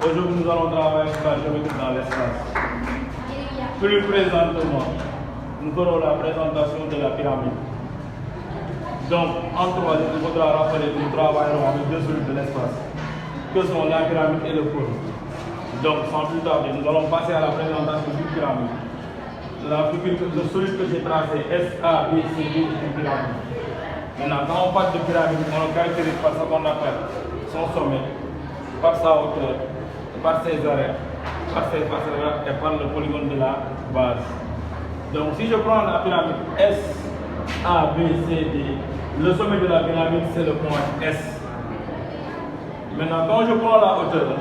Aujourd'hui, nous allons travailler sur la géométrie dans l'espace. Plus présentement, nous ferons la présentation de la pyramide. Donc, en troisième, il faudra rappeler que nous travaillerons avec deux solides de l'espace, que sont la pyramide et le cône. Donc, sans plus tarder, nous allons passer à la présentation d'une pyramide. La figure, le solide que j'ai tracé, S, A, B, C, D, est une pyramide. Maintenant, quand on parle de pyramide, on le caractérise par ce qu'on appelle son sommet, par sa hauteur, par ses arrêts, par ses faces et par le polygone de la base. Donc, si je prends la pyramide S, A, B, C, D, le sommet de la pyramide, c'est le point S. Maintenant, quand je prends la hauteur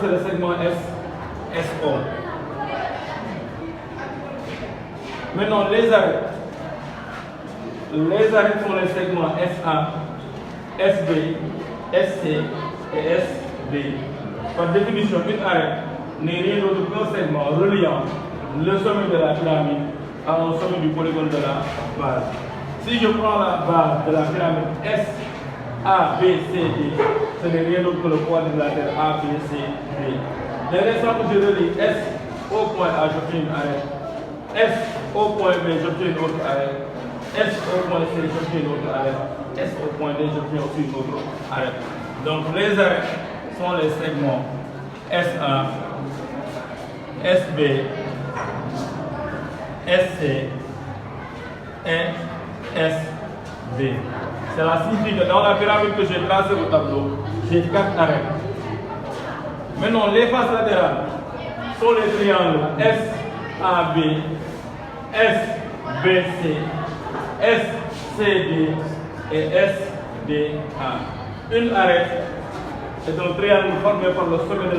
c'est le segment S, SO. Maintenant, les arrêts sont les segments SA, SB, SC et SD. Par définition, une arrêt n'est rien d'autre qu'un segment reliant le sommet de la pyramide à un sommet du polygone de la base. Si je prends la base de la pyramide S, A, B, C, D, ce n'est rien d'autre que le quadrilatère A, B, C, D. Dès l'instant où je relie S au point A, j'obtiens une arrêt. S au point B, j'obtiens une autre arrêt. S au point C, j'obtiens une autre arrêt. S au point D, j'obtiens aussi une autre arrêt. Donc les arrêts sont les segments SA, SB, SC et SD. Cela signifie que dans la pyramide que j'ai tracée au tableau, j'ai 4 arrêts. Maintenant, les faces latérales sont les triangles SAB, SBC, SCD et SDA. Une arête est un triangle formé par le sommet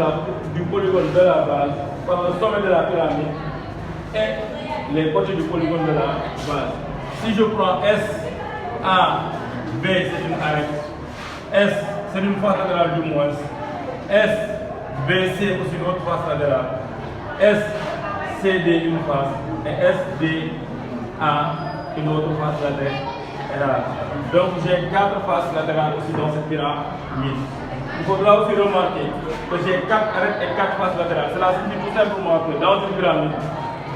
du polygone de la base, par le sommet de la pyramide et les côtés du polygone de la base. Si je prends SAB, c'est une arête. S, c'est une face latérale du moins. SBC, aussi une autre face latérale. SCD, une face. Et SDA, une autre face latérale. Donc j'ai 4 faces latérales aussi dans cette pyramide. Il faudra aussi remarquer que j'ai 4 arêtes et 4 faces latérales. Cela signifie tout simplement que dans une pyramide,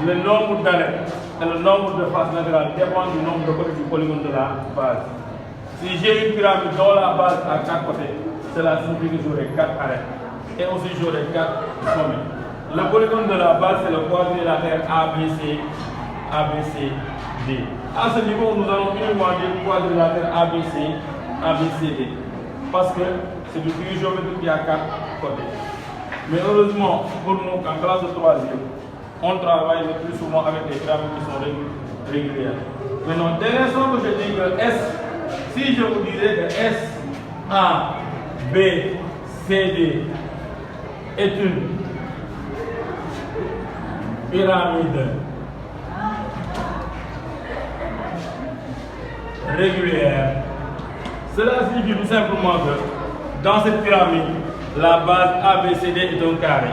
le nombre d'arêtes et le nombre de faces latérales dépend du nombre de côtés du polygone de la base. Si j'ai une pyramide dont la base a 4 côtés, cela signifie que j'aurai 4 arêtes et aussi j'aurai 4 sommets. Le polygone de la base, c'est le quadrilatère ABC, ABCD. À ce niveau, nous allons uniquement dire quadrilatère ABC, ABCD. Parce que c'est du figure géométrique qui a 4 côtés. Mais heureusement, pour nous, en classe de 3e, on travaille le plus souvent avec des pyramides qui sont régulières. Maintenant, dès l'instant que je dis que S, si je vous disais que S, A, B, C, D est une pyramide régulière, cela signifie tout simplement que dans cette pyramide, la base ABCD est un carré.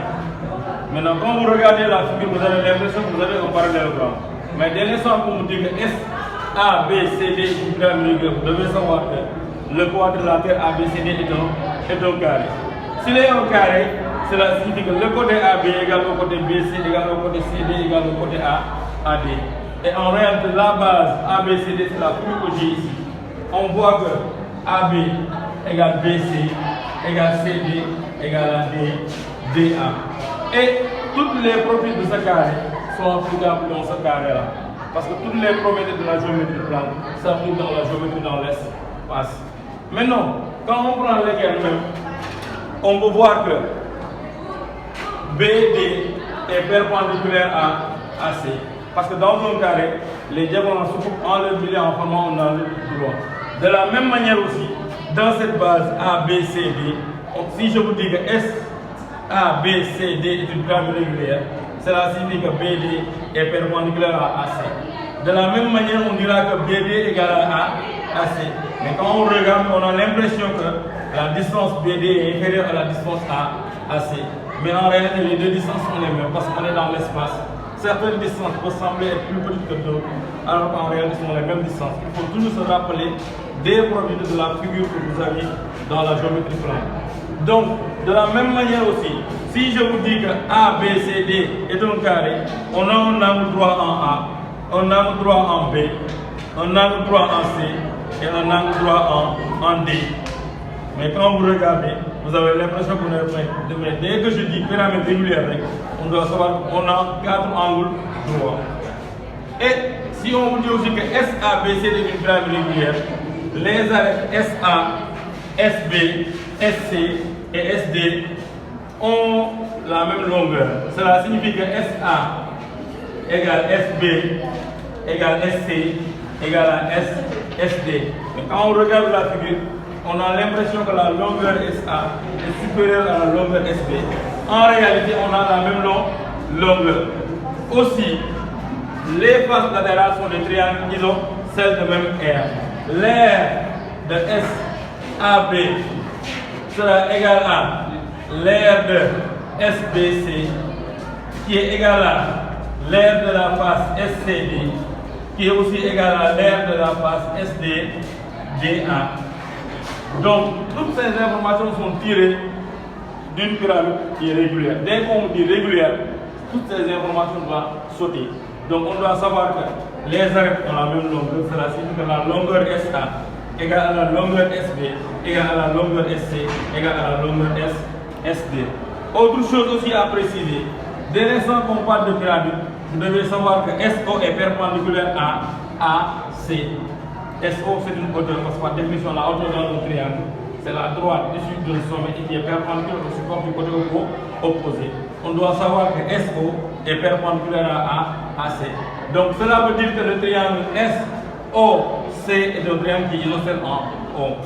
Maintenant, quand vous regardez la figure, vous avez l'impression que vous avez un parallélogramme. Mais dès l'instant que vous dites que SABCD est une pyramide régulière, vous devez savoir que le quadrilatère ABCD est un carré. S'il est un carré, cela signifie que le côté AB égale au côté BC égale au côté CD égale au côté AD. Et en réalité, la base ABCD, c'est la figure que j'ai ici. On voit que AB égale BC égale CD égale AD, DA. Et toutes les propriétés de ce carré sont applicables dans ce carré-là. Parce que toutes les propriétés de la géométrie plane s'appliquent dans la géométrie dans l'espace. Maintenant, quand on prend l'équerre même, on peut voir que BD est perpendiculaire à AC. Parce que dans un carré, les diagonales se coupent en leur milieu en formant un angle droit. De la même manière aussi, dans cette base ABCD, si je vous dis que SABCD est une pyramide régulière, cela signifie que BD est perpendiculaire à AC. De la même manière, on dira que BD égale à AC. Mais quand on regarde, on a l'impression que la distance BD est inférieure à la distance AC. Mais en réalité, les deux distances sont les mêmes parce qu'on est dans l'espace. Certaines distances peuvent sembler être plus petites que d'autres, alors qu'en réalité, ce sont les mêmes distances. Il faut toujours se rappeler des propriétés de la figure que vous avez dans la géométrie plane. Donc, De la même manière aussi, si je vous dis que A, B, C, D est un carré, on a un angle droit en A, un angle droit en B, un angle droit en C et un angle droit en D. Mais quand vous regardez, vous avez l'impression qu'on est prêt. Mais dès que je dis pyramide régulière, on doit savoir qu'on a 4 angles droits. Et si on vous dit aussi que SABC est une pyramide régulière, les arêtes SA, SB, SC et SD ont la même longueur. Cela signifie que SA égale SB égale SC égale à SD. Mais quand on regarde la figure, on a l'impression que la longueur SA est supérieure à la longueur SB. En réalité, on a la même longueur. Aussi, les faces latérales sont des triangles qui ont celles de même aire. L'aire de SAB sera égale à l'aire de SBC qui est égale à l'aire de la face SCD qui est aussi égale à l'aire de la face SDDA. Donc, toutes ces informations sont tirées d'une pyramide qui est régulière. Dès qu'on dit régulière, toutes ces informations doivent sauter. Donc, on doit savoir que les arêtes ont la même longueur. Cela signifie que la longueur SA égale à la longueur SB égale à la longueur SC égale à la longueur SD. Autre chose aussi à préciser, dès l'instant qu'on parle de pyramide, vous devez savoir que SO est perpendiculaire à AC. SO c'est une hauteur, parce que par définition la hauteur d'un triangle, c'est la droite issue d'un sommet qui est perpendiculaire au support du côté opposé. On doit savoir que SO est perpendiculaire à AC. Donc cela veut dire que le triangle SOC est un triangle qui est isocèle en O.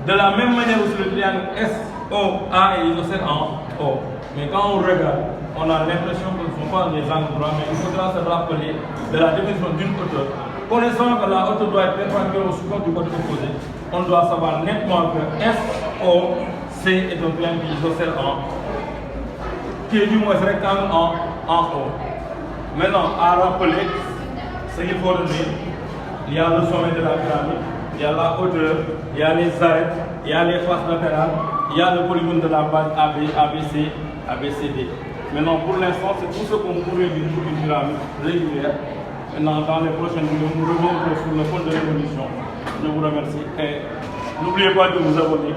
De la même manière aussi le triangle SOA est isocèle en O. Mais quand on regarde, on a l'impression que ce ne sont pas des angles droits, mais il faudra se rappeler de la définition d'une hauteur. Connaissant que la hauteur doit être perpendiculaire au support du côté opposé, on doit savoir nettement que SOC est un triangle isocèle qui est du moins rectangle en haut. Maintenant, à rappeler ce qu'il faut retenir, il y a le sommet de la pyramide, il y a la hauteur, il y a les arêtes, il y a les faces latérales, il y a le polygone de la base AB, ABC, ABCD. Maintenant, pour l'instant, c'est tout ce qu'on pourrait dire pour une pyramide régulière. Maintenant, dans les prochaines vidéos, nous reviendrons sur le fond de l'évolution. Je vous remercie et n'oubliez pas de vous abonner.